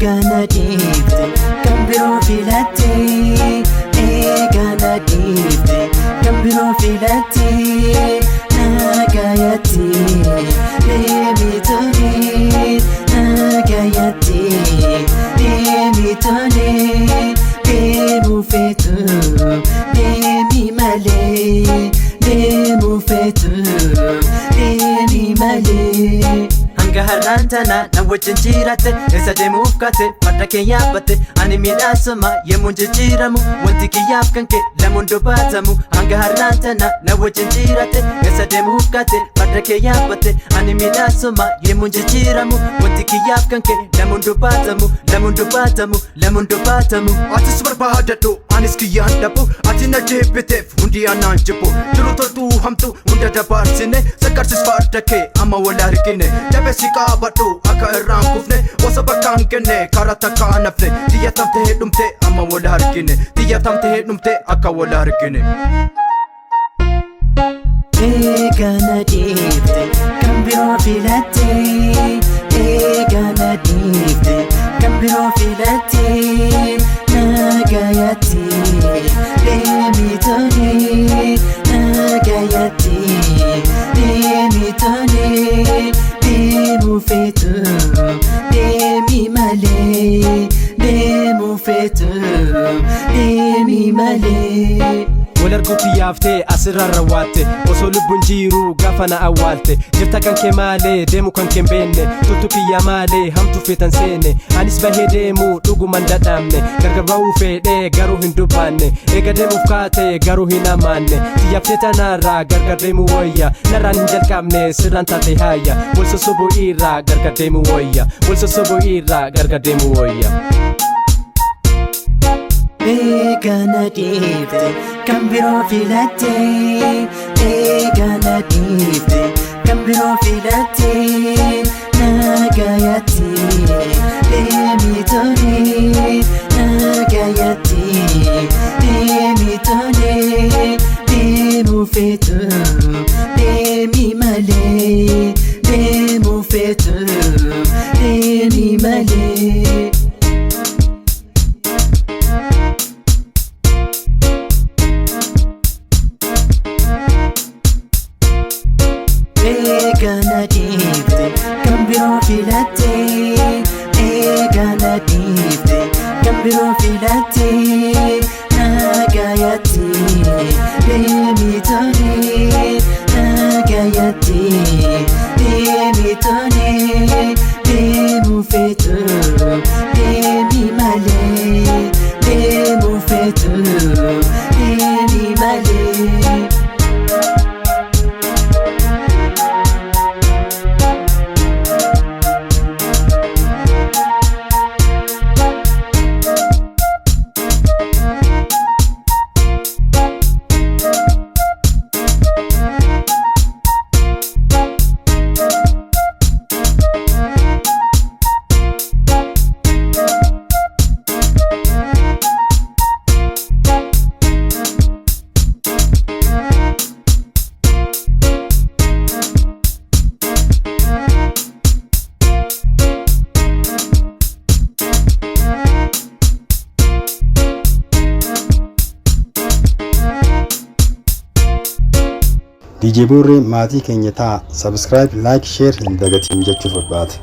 Eegana deebite kan biroo filatte Eegana deebite kan biroo filatte Nagayatti deemi tole Nagayatti deemi tole Deemu feetu deemi malee Deemu feetu deemi malee Hanga har'aan tana na wajjin jiraate Eessa deemuuf kaate farda kee yaabbatte Ani miidhaasuma yemmuun jijjiiramu Wanti kiyyaaf kan kee lamuun dubbatamu Hanga har'aan tana na wajjin jiraate Eessa deemuuf kaate farda kee yaabbatte Ani miidhaasuma yemmuun jijjiiramu Wanti kiyyaaf kan kee lamuun dubbatamu Lamuun dubbatamu Lamuun dubbatamu Atis barbaadadhu anis kiyyaan dhabu Ati na jeebiteef hundi anaan jibbu Jiru toltuu hamtu hunda dabaarsine Sakarsis farda kee amma wal argine Jabeessi qaabadhu akka irraan kufne Wasa bakkaan kenne karaa takkaa nafne Xiyyatamte hedhumte amma wal argine Xiyyatamte hedhumte akka wal argine Eegana deebite kan biroo filatte Eegana deebite kan biroo filatte Nagayatti deemi tole Nagayatti deemi tole Deemu feetu deemi malee Deemu feetu deemi malee Wal arguutti yaaftee asirra rawwaatte Osoo lubbuun jiru gaafa na awwaalte Jirta kan kee maalee deemu kan kee beenne Tuttu kiyya maalee hamtu feetan seene Anis bahee deemu dhuguman dadhabne Gargar ba'uu fedhee garuu hin dubbanne Eega deemuuf kaate garuu hin amaanne Xiyyaabtee tanarraa gargar deemu wayya Narraan hin jalqabne sirraan taate haayya Wal sosobuu irraa gargar deemu wayya Wal sosobuu irraa gargar deemu wayya Eegana deebite kan biroo filatte Eegana deebite kan biroo filatte Nagayatti deemi tole Nagayatti deemi tole Deemu feetu deemi malee Deemu feetu deemi malee Eegana deebite kan biroo filatte Eegana deebite kan biroo filatte Nagayatti deemi tole Nagayatti deemi tole Deemu feetu deemi malee Deemu feetu deemi malee DJ Burri maatii keenya ta'a subscribe like share hin dagatiin jechuuf barbaada